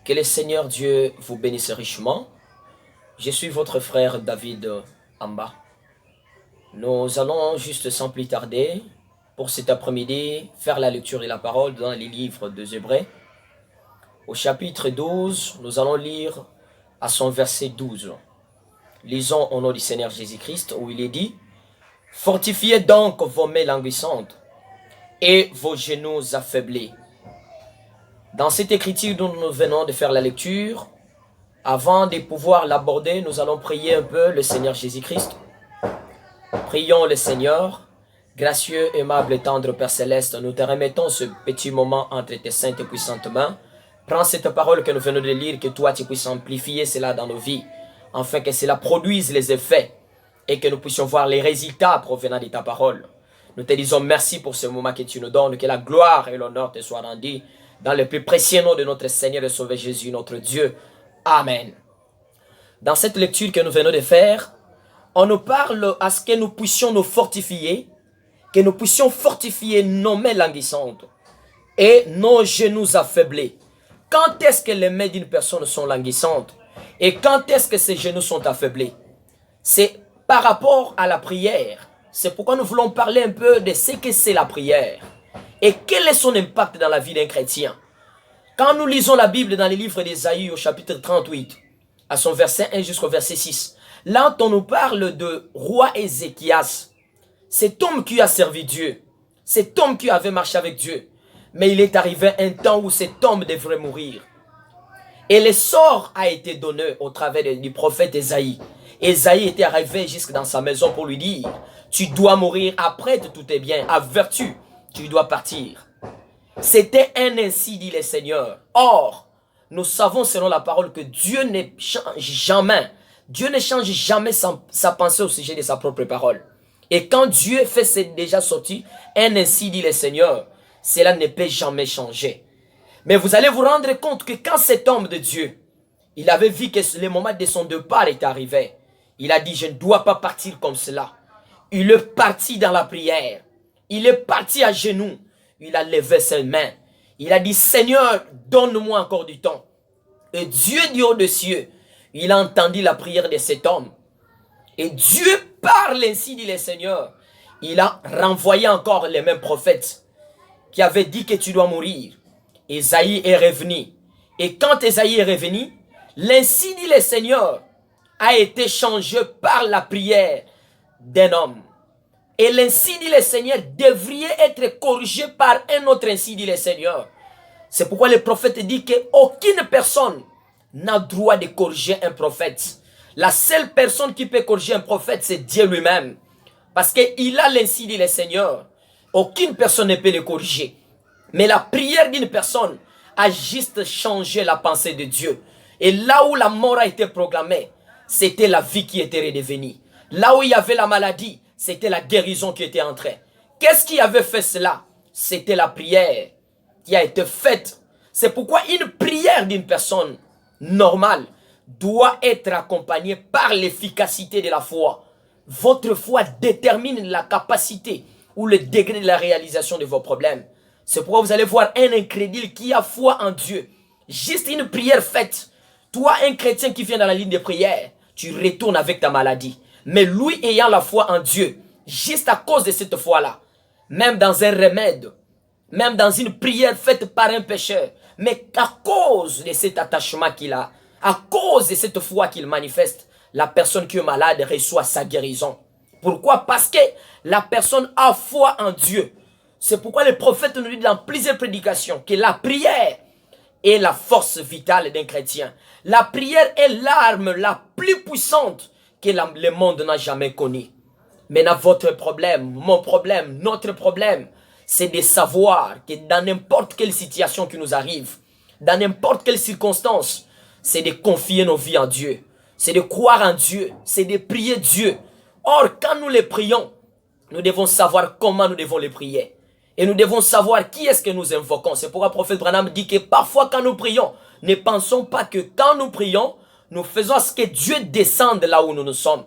Que le Seigneur Dieu vous bénisse richement. Je suis votre frère David Amba. Nous allons juste sans plus tarder, pour cet après-midi, faire la lecture de la parole dans les livres des Hébreux. Au chapitre 12, nous allons lire à son verset 12. Lisons au nom du Seigneur Jésus-Christ où il est dit: fortifiez donc vos mains languissantes et vos genoux affaiblis. Dans cette écriture dont nous venons de faire la lecture, avant de pouvoir l'aborder, nous allons prier un peu le Seigneur Jésus-Christ. Prions le Seigneur. Gracieux, aimable et tendre Père Céleste, nous te remettons ce petit moment entre tes saintes et puissantes mains. Prends cette parole que nous venons de lire, que toi tu puisses amplifier cela dans nos vies, afin que cela produise les effets et que nous puissions voir les résultats provenant de ta parole. Nous te disons merci pour ce moment que tu nous donnes, que la gloire et l'honneur te soient rendus dans le plus précieux nom de notre Seigneur et Sauveur Jésus, notre Dieu. Amen. Dans cette lecture que nous venons de faire, on nous parle à ce que nous puissions nous fortifier, que nous puissions fortifier nos mains languissantes et nos genoux affaiblis. Quand est-ce que les mains d'une personne sont languissantes et quand est-ce que ses genoux sont affaiblis? C'est par rapport à la prière. C'est pourquoi nous voulons parler un peu de ce que c'est la prière et quel est son impact dans la vie d'un chrétien. Quand nous lisons la Bible dans les livres d'Ésaïe au chapitre 38, à son verset 1 jusqu'au verset 6, là on nous parle de roi Ézéchias, cet homme qui a servi Dieu, cet homme qui avait marché avec Dieu. Mais il est arrivé un temps où cet homme devrait mourir. Et le sort a été donné au travers du prophète Ésaïe. Ésaïe était arrivé jusque dans sa maison pour lui dire: tu dois mourir, après de tous tes biens, à vertu, tu dois partir. C'était un ainsi dit le Seigneur. Or, nous savons selon la parole que Dieu ne change jamais. Dieu ne change jamais sa pensée au sujet de sa propre parole. Et quand Dieu fait c'est déjà sorti, un ainsi dit le Seigneur, cela ne peut jamais changer. Mais vous allez vous rendre compte que quand cet homme de Dieu, il avait vu que le moment de son départ est arrivé, il a dit: je ne dois pas partir comme cela. Il est parti dans la prière. Il est parti à genoux. Il a levé ses mains. Il a dit: Seigneur, donne-moi encore du temps. Et Dieu du haut des cieux, il a entendu la prière de cet homme. Et Dieu parle ainsi, dit le Seigneur. Il a renvoyé encore les mêmes prophètes qui avaient dit que tu dois mourir. Ésaïe est revenu. Et quand Ésaïe est revenu, l'ainsi dit le Seigneur a été changé par la prière d'un homme. Et l'ainsi dit le Seigneur devrait être corrigé par un autre ainsi dit le Seigneur. C'est pourquoi le prophète dit qu'aucune personne n'a droit de corriger un prophète. La seule personne qui peut corriger un prophète, c'est Dieu lui-même. Parce qu'il a l'ainsi dit le Seigneur. Aucune personne ne peut le corriger. Mais la prière d'une personne a juste changé la pensée de Dieu. Et là où la mort a été proclamée, c'était la vie qui était redevenue. Là où il y avait la maladie, c'était la guérison qui était entrée. Qu'est-ce qui avait fait cela? C'était la prière qui a été faite. C'est pourquoi une prière d'une personne normale doit être accompagnée par l'efficacité de la foi. Votre foi détermine la capacité ou le degré de la réalisation de vos problèmes. C'est pourquoi vous allez voir un incrédule qui a foi en Dieu. Juste une prière faite. Toi, un chrétien qui vient dans la ligne de prière, tu retournes avec ta maladie. Mais lui ayant la foi en Dieu, juste à cause de cette foi-là, même dans un remède, même dans une prière faite par un pécheur, mais à cause de cet attachement qu'il a, à cause de cette foi qu'il manifeste, la personne qui est malade reçoit sa guérison. Pourquoi? Parce que la personne a foi en Dieu. C'est pourquoi le prophète nous dit dans plusieurs prédications que la prière est la force vitale d'un chrétien. La prière est l'arme la plus puissante que le monde n'a jamais connue. Maintenant, votre problème, mon problème, notre problème, c'est de savoir que dans n'importe quelle situation qui nous arrive, dans n'importe quelle circonstance, c'est de confier nos vies en Dieu. C'est de croire en Dieu. C'est de prier Dieu. Or, quand nous les prions, nous devons savoir comment nous devons les prier. Et nous devons savoir qui est-ce que nous invoquons. C'est pourquoi le prophète Branham dit que parfois quand nous prions, ne pensons pas que quand nous prions, nous faisons ce que Dieu descende là où nous sommes.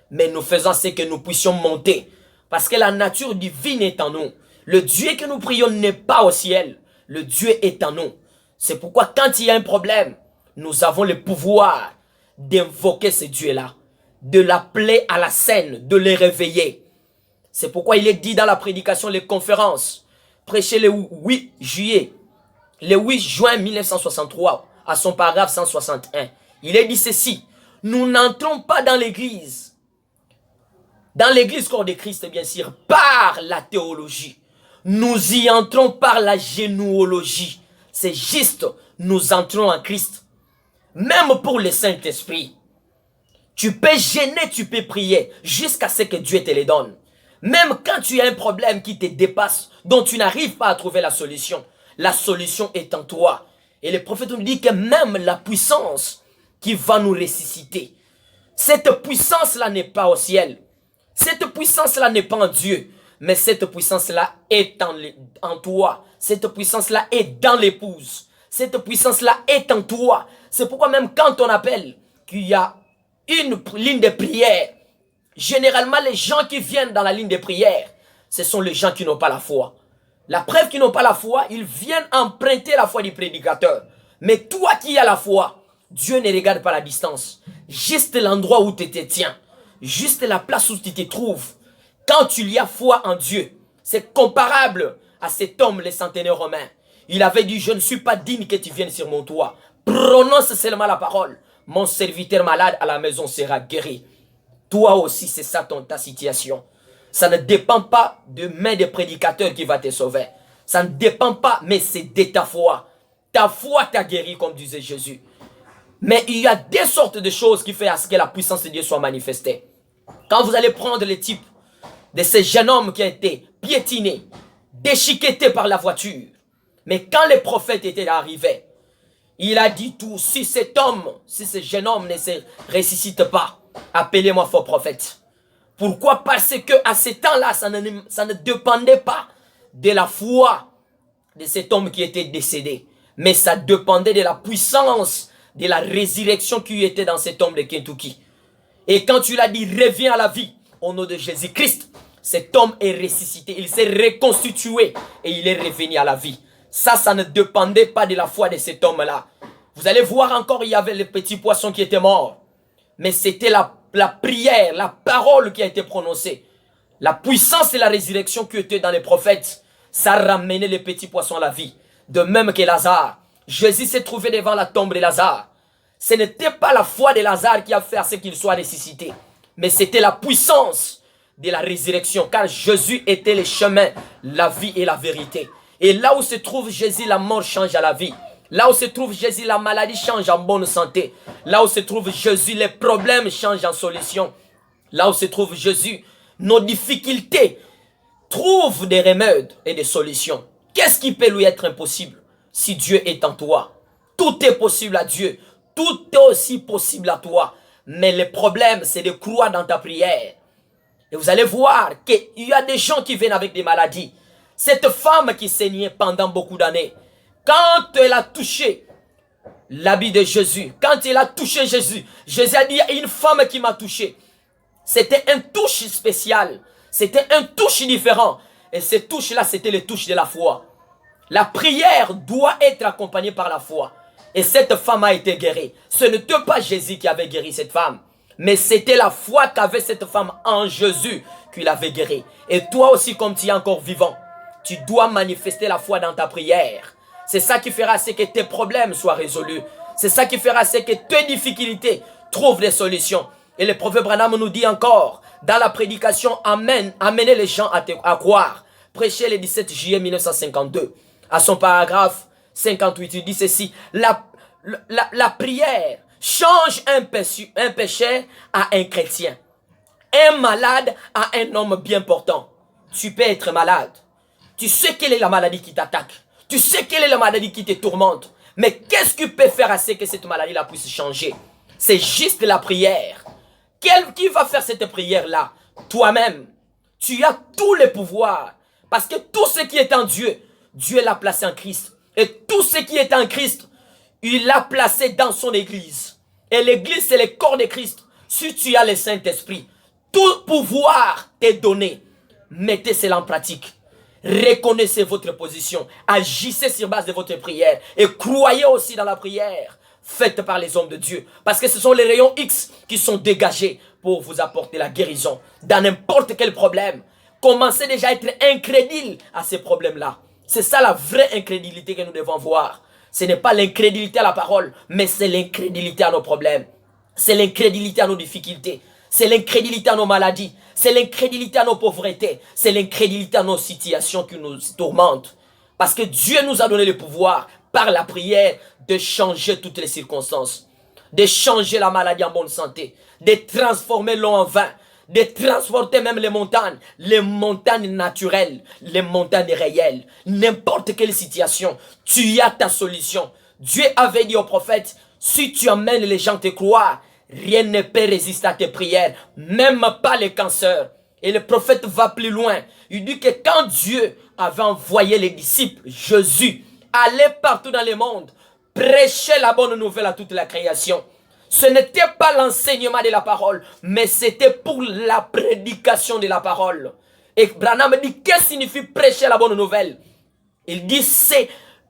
Mais nous faisons ce que nous puissions monter. Parce que la nature divine est en nous. Le Dieu que nous prions n'est pas au ciel. Le Dieu est en nous. C'est pourquoi quand il y a un problème, nous avons le pouvoir d'invoquer ce Dieu-là, de l'appeler à la scène, de les réveiller. C'est pourquoi il est dit dans la prédication, les conférences, prêchées le 8 juillet, le 8 juin 1963, à son paragraphe 161. Il est dit ceci: nous n'entrons pas dans l'église corps de Christ, bien sûr, par la théologie. Nous y entrons par la généalogie. C'est juste, nous entrons en Christ. Même pour le Saint-Esprit. Tu peux gêner, tu peux prier, jusqu'à ce que Dieu te les donne. Même quand tu as un problème qui te dépasse, dont tu n'arrives pas à trouver la solution est en toi. Et le prophète nous dit que même la puissance qui va nous ressusciter, cette puissance-là n'est pas au ciel. Cette puissance-là n'est pas en Dieu. Mais cette puissance-là est en toi. Cette puissance-là est dans l'épouse. Cette puissance-là est en toi. C'est pourquoi même quand on appelle qu'il y a une ligne de prière, généralement les gens qui viennent dans la ligne de prière, ce sont les gens qui n'ont pas la foi. La preuve qu'ils n'ont pas la foi, ils viennent emprunter la foi du prédicateur. Mais toi qui as la foi, Dieu ne regarde pas la distance. Juste l'endroit où tu te tiens. Juste la place où tu te trouves. Quand tu y as foi en Dieu, c'est comparable à cet homme, le centenaire romain. Il avait dit, je ne suis pas digne que tu viennes sur mon toit. Prononce seulement la parole. Mon serviteur malade à la maison sera guéri. Toi aussi, c'est ça ta situation. Ça ne dépend pas de main des prédicateurs qui va te sauver. Ça ne dépend pas, mais c'est de ta foi. Ta foi t'a guéri, comme disait Jésus. Mais il y a des sortes de choses qui font à ce que la puissance de Dieu soit manifestée. Quand vous allez prendre le type de ce jeune homme qui a été piétiné, déchiqueté par la voiture. Mais quand le prophète était arrivé, il a dit tout: si cet homme, si ce jeune homme ne se ressuscite pas, appelez-moi faux prophète. Pourquoi? Parce que à ce temps-là, ça ne dépendait pas de la foi de cet homme qui était décédé. Mais ça dépendait de la puissance de la résurrection qui était dans cet homme de Kentucky. Et quand tu l'as dit, reviens à la vie au nom de Jésus-Christ, cet homme est ressuscité, il s'est reconstitué et il est revenu à la vie. Ça ne dépendait pas de la foi de cet homme-là. Vous allez voir encore, il y avait le petit poisson qui était mort. Mais c'était la prière, la parole qui a été prononcée. La puissance et la résurrection qui étaient dans les prophètes, ça ramenait les petits poissons à la vie. De même que Lazare. Jésus s'est trouvé devant la tombe de Lazare. Ce n'était pas la foi de Lazare qui a fait à ce qu'il soit ressuscité. Mais c'était la puissance de la résurrection. Car Jésus était le chemin, la vie et la vérité. Et là où se trouve Jésus, la mort change à la vie. Là où se trouve Jésus, la maladie change en bonne santé. Là où se trouve Jésus, les problèmes changent en solution. Là où se trouve Jésus, nos difficultés trouvent des remèdes et des solutions. Qu'est-ce qui peut lui être impossible si Dieu est en toi? Tout est possible à Dieu. Tout est aussi possible à toi. Mais le problème, c'est de croire dans ta prière. Et vous allez voir qu'il y a des gens qui viennent avec des maladies. Cette femme qui saignait pendant beaucoup d'années, quand elle a touché l'habit de Jésus, quand elle a touché Jésus, Jésus a dit, il y a une femme qui m'a touché. C'était un touche spécial. C'était un touche différent. Et cette touche-là, c'était le touche de la foi. La prière doit être accompagnée par la foi. Et cette femme a été guérie. Ce n'était pas Jésus qui avait guéri cette femme. Mais c'était la foi qu'avait cette femme en Jésus qui l'avait guérie. Et toi aussi, comme tu es encore vivant, tu dois manifester la foi dans ta prière. C'est ça qui fera ce que tes problèmes soient résolus. C'est ça qui fera ce que tes difficultés trouvent des solutions. Et le prophète Branham nous dit encore, dans la prédication, amenez les gens à croire. Prêchez le 17 juillet 1952. À son paragraphe 58, il dit ceci: la prière change un pécheur à un chrétien, un malade à un homme bien portant. Tu peux être malade. Tu sais quelle est la maladie qui t'attaque. Tu sais quelle est la maladie qui te tourmente. Mais qu'est-ce que tu peux faire à ce que cette maladie-là puisse changer? C'est juste la prière. Qui va faire cette prière-là? Toi-même. Tu as tous les pouvoirs. Parce que tout ce qui est en Dieu, Dieu l'a placé en Christ. Et tout ce qui est en Christ, il l'a placé dans son église. Et l'église, c'est le corps de Christ. Si tu as le Saint-Esprit, tout pouvoir t'est donné. Mettez cela en pratique. Reconnaissez votre position. Agissez sur base de votre prière. Et croyez aussi dans la prière. faites par les hommes de Dieu. Parce que ce sont les rayons X qui sont dégagés pour vous apporter la guérison dans n'importe quel problème. Commencez déjà à être incrédule à ces problèmes-là. C'est ça la vraie incrédulité que nous devons voir. Ce n'est pas l'incrédulité à la parole, mais c'est l'incrédulité à nos problèmes. C'est l'incrédulité à nos difficultés. C'est l'incrédulité à nos maladies. C'est l'incrédulité à nos pauvretés. C'est l'incrédulité à nos situations qui nous tourmentent. Parce que Dieu nous a donné le pouvoir, par la prière, de changer toutes les circonstances. De changer la maladie en bonne santé. De transformer l'eau en vin. De transporter même les montagnes naturelles, les montagnes réelles. N'importe quelle situation, tu y as ta solution. Dieu avait dit au prophète, si tu amènes les gens te croire, rien ne peut résister à tes prières, même pas les cancers. Et le prophète va plus loin. Il dit que quand Dieu avait envoyé les disciples, Jésus allait partout dans le monde, prêcher la bonne nouvelle à toute la création. Ce n'était pas l'enseignement de la parole, mais c'était pour la prédication de la parole. Et Branham dit, qu'est-ce que signifie prêcher la bonne nouvelle? Il dit, c'est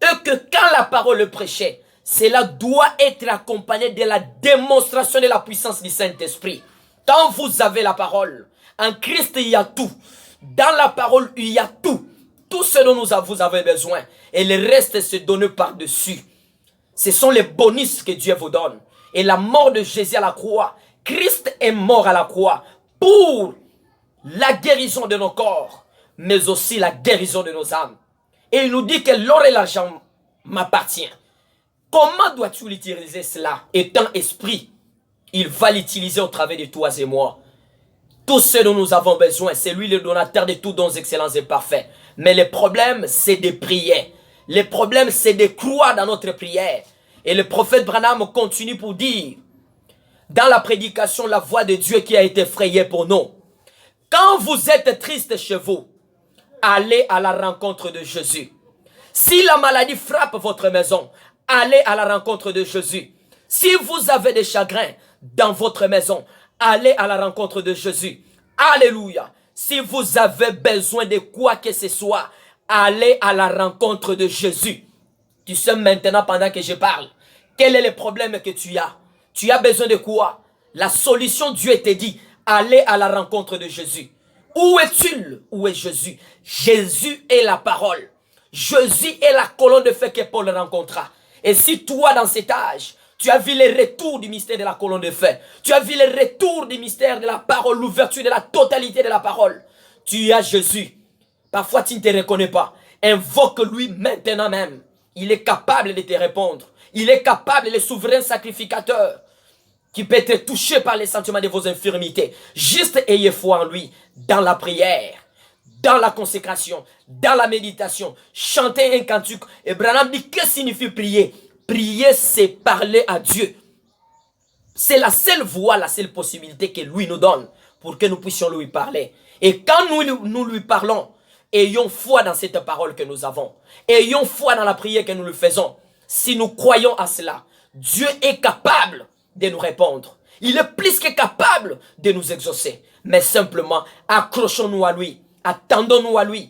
eux que quand la parole le prêchait, cela doit être accompagné de la démonstration de la puissance du Saint-Esprit. Quand vous avez la parole, en Christ il y a tout. Dans la parole il y a tout. Tout ce dont vous avez besoin. Et le reste se donne par-dessus. Ce sont les bonus que Dieu vous donne. Et la mort de Jésus à la croix, Christ est mort à la croix pour la guérison de nos corps, mais aussi la guérison de nos âmes. Et il nous dit que l'or et l'argent m'appartiennent. Comment dois-tu l'utiliser cela? Étant esprit, il va l'utiliser au travers de toi et moi. Tout ce dont nous avons besoin, c'est lui le donateur de tous dons excellents et parfaits. Mais le problème, c'est de prier. Le problème, c'est de croire dans notre prière. Et le prophète Branham continue pour dire, dans la prédication, la voix de Dieu qui a été frayée pour nous. Quand vous êtes triste chez vous, allez à la rencontre de Jésus. Si la maladie frappe votre maison, allez à la rencontre de Jésus. Si vous avez des chagrins dans votre maison, allez à la rencontre de Jésus. Alléluia. Si vous avez besoin de quoi que ce soit, allez à la rencontre de Jésus. Tu sais maintenant pendant que je parle, quel est le problème que tu as? Tu as besoin de quoi? La solution, Dieu te dit, allez à la rencontre de Jésus. Où est-il? Où est Jésus? Jésus est la parole. Jésus est la colonne de feu que Paul rencontra. Et si toi, dans cet âge, tu as vu le retour du mystère de la colonne de feu, tu as vu le retour du mystère de la parole, l'ouverture de la totalité de la parole, tu as Jésus. Parfois, tu ne te reconnais pas. Invoque-lui maintenant même. Il est capable de te répondre. Il est capable, le souverain sacrificateur, qui peut être touché par les sentiments de vos infirmités. Juste ayez foi en lui, dans la prière, dans la consécration, dans la méditation. Chantez un cantique. Et Branham dit, que signifie prier? Prier, c'est parler à Dieu. C'est la seule voie, la seule possibilité que lui nous donne pour que nous puissions lui parler. Et quand nous lui parlons, ayons foi dans cette parole que nous avons. Ayons foi dans la prière que nous lui faisons. Si nous croyons à cela, Dieu est capable de nous répondre. Il est plus que capable de nous exaucer. Mais simplement, accrochons-nous à lui. Attendons-nous à lui.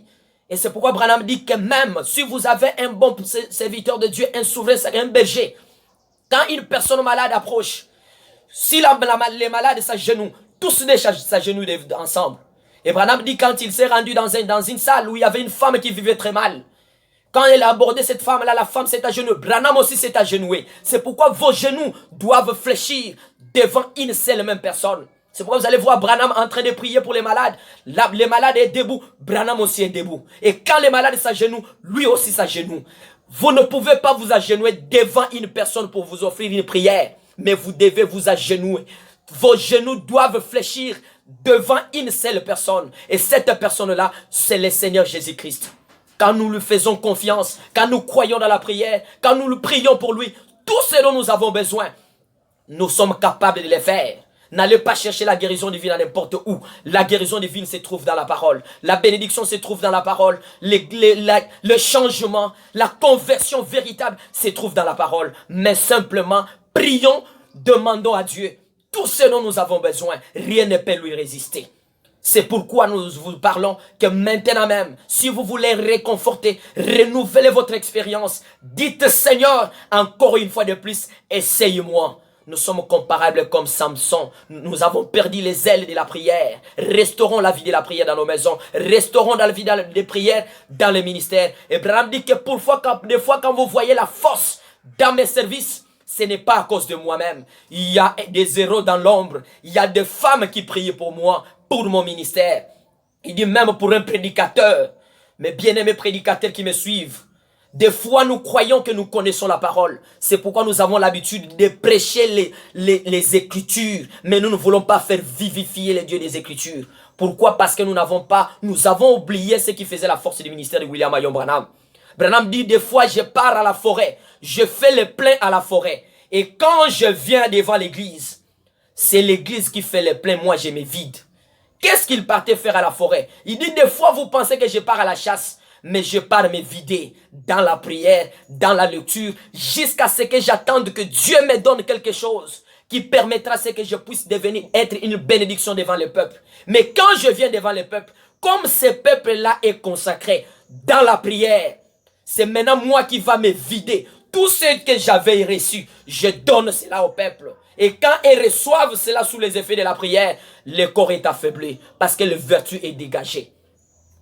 Et c'est pourquoi Branham dit que même si vous avez un bon serviteur de Dieu, un souverain, un berger, quand une personne malade approche, si les malades s'agenouillent, tous s'agenouillent ensemble. Et Branham dit quand il s'est rendu dans une salle où il y avait une femme qui vivait très mal. Quand il a abordé cette femme-là, la femme s'est agenouillée. Branham aussi s'est agenouillé. C'est pourquoi vos genoux doivent fléchir devant une seule même personne. C'est pourquoi vous allez voir Branham en train de prier pour les malades. Les malades est debout, Branham aussi est debout. Et quand les malades s'agenouillent, lui aussi s'agenouille. Vous ne pouvez pas vous agenouiller devant une personne pour vous offrir une prière. Mais vous devez vous agenouiller. Vos genoux doivent fléchir devant une seule personne. Et cette personne-là, c'est le Seigneur Jésus-Christ. Quand nous lui faisons confiance, quand nous croyons dans la prière, quand nous le prions pour lui, tout ce dont nous avons besoin, nous sommes capables de le faire. N'allez pas chercher la guérison divine à n'importe où. La guérison divine se trouve dans la parole. La bénédiction se trouve dans la parole. Le changement, la conversion véritable se trouve dans la parole. Mais simplement, prions, demandons à Dieu tout ce dont nous avons besoin. Rien ne peut lui résister. C'est pourquoi nous vous parlons que maintenant même, si vous voulez réconforter, renouveler votre expérience, dites Seigneur, encore une fois de plus, essaye-moi. Nous sommes comparables comme Samson. Nous avons perdu les ailes de la prière. Restaurons la vie de la prière dans nos maisons. Restaurons la vie des prières dans les ministères. Et Abraham dit que des fois quand vous voyez la force dans mes services, ce n'est pas à cause de moi-même. Il y a des héros dans l'ombre. Il y a des femmes qui prient pour moi, pour mon ministère. Il dit même pour un prédicateur. Mes bien-aimés prédicateurs qui me suivent. Des fois, nous croyons que nous connaissons la parole. C'est pourquoi nous avons l'habitude de prêcher les Écritures. Mais nous ne voulons pas faire vivifier les dieux des Écritures. Pourquoi? Parce que nous avons oublié ce qui faisait la force du ministère de William Marion Branham. Branham dit, des fois, je pars à la forêt. Je fais le plein à la forêt. Et quand je viens devant l'église, c'est l'église qui fait le plein. Moi, je me vide. Qu'est-ce qu'il partait faire à la forêt? Il dit, des fois, vous pensez que je pars à la chasse. Mais je pars me vider dans la prière, dans la lecture, jusqu'à ce que j'attende que Dieu me donne quelque chose qui permettra ce que je puisse être une bénédiction devant le peuple. Mais quand je viens devant le peuple, comme ce peuple-là est consacré dans la prière, c'est maintenant moi qui va me vider. Tout ce que j'avais reçu, je donne cela au peuple. Et quand ils reçoivent cela sous les effets de la prière, le corps est affaibli parce que la vertu est dégagée.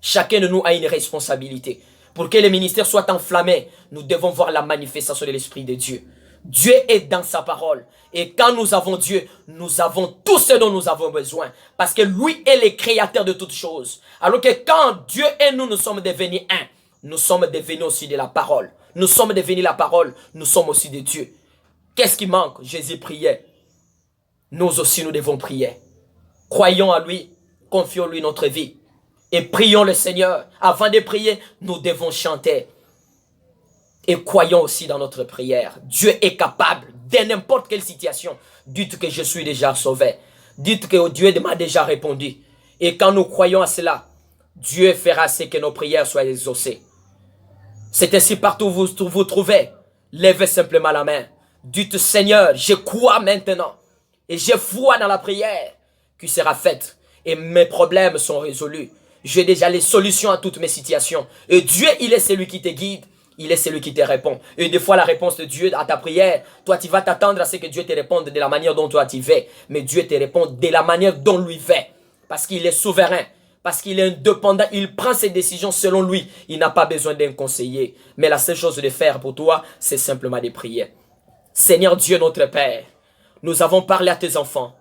Chacun de nous a une responsabilité. Pour que le ministère soit enflammé, nous devons voir la manifestation de l'Esprit de Dieu. Dieu est dans sa parole. Et quand nous avons Dieu, nous avons tout ce dont nous avons besoin. Parce que lui est le créateur de toutes choses. Alors que quand Dieu et nous sommes devenus un, nous sommes devenus aussi de la parole. Nous sommes devenus la parole, nous sommes aussi de Dieu. Qu'est-ce qui manque? Jésus priait. Nous aussi, nous devons prier. Croyons à lui, confions-lui notre vie. Et prions le Seigneur. Avant de prier, nous devons chanter. Et croyons aussi dans notre prière. Dieu est capable de n'importe quelle situation. Dites que je suis déjà sauvé. Dites que Dieu m'a déjà répondu. Et quand nous croyons à cela, Dieu fera ce que nos prières soient exaucées. C'est ainsi partout où vous vous trouvez. Levez simplement la main. Dites Seigneur, je crois maintenant. Et je vois dans la prière qui sera faite. Et mes problèmes sont résolus. J'ai déjà les solutions à toutes mes situations. Et Dieu, il est celui qui te guide. Il est celui qui te répond. Et des fois, la réponse de Dieu à ta prière, toi, tu vas t'attendre à ce que Dieu te réponde de la manière dont toi tu veux. Mais Dieu te répond de la manière dont lui veut. Parce qu'il est souverain. Parce qu'il est indépendant. Il prend ses décisions selon lui. Il n'a pas besoin d'un conseiller. Mais la seule chose de faire pour toi, c'est simplement de prier. Seigneur Dieu, notre Père, nous avons parlé à tes enfants.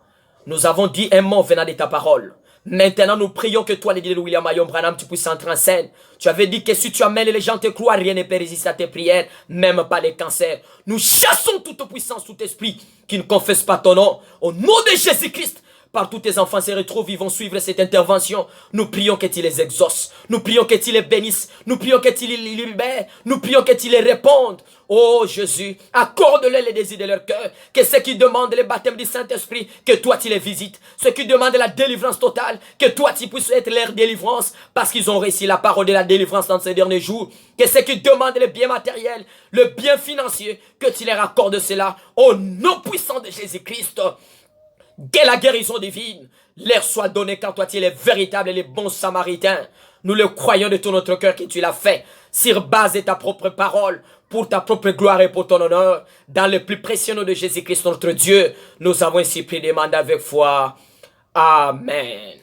Nous avons dit un mot venant de ta parole. Maintenant, nous prions que toi, les dieux de William Marion Branham, tu puisses entrer en scène. Tu avais dit que si tu amènes les gens te croient, rien ne peut résister à tes prières, même pas les cancers. Nous chassons toute puissance, tout esprit qui ne confesse pas ton nom. Au nom de Jésus-Christ, partout tes enfants se retrouvent, ils vont suivre cette intervention. Nous prions que tu les exauces. Nous prions que tu les bénisses. Nous prions que tu les libères. Nous prions que tu les répondes. Oh Jésus, accorde-leur les désirs de leur cœur. Que ceux qui demandent le baptême du Saint-Esprit, que toi tu les visites. Ceux qui demandent la délivrance totale, que toi tu puisses être leur délivrance. Parce qu'ils ont réussi la parole de la délivrance dans ces derniers jours. Que ceux qui demandent le bien matériel, le bien financier, que tu leur accordes cela. Au nom puissant de Jésus-Christ. Que la guérison divine leur soit donnée quand toi tu es le véritable et le bon samaritain. Nous le croyons de tout notre cœur que tu l'as fait sur base de ta propre parole, pour ta propre gloire et pour ton honneur. Dans le plus précieux nom de Jésus-Christ notre Dieu, nous avons ainsi pris des mandats avec foi. Amen.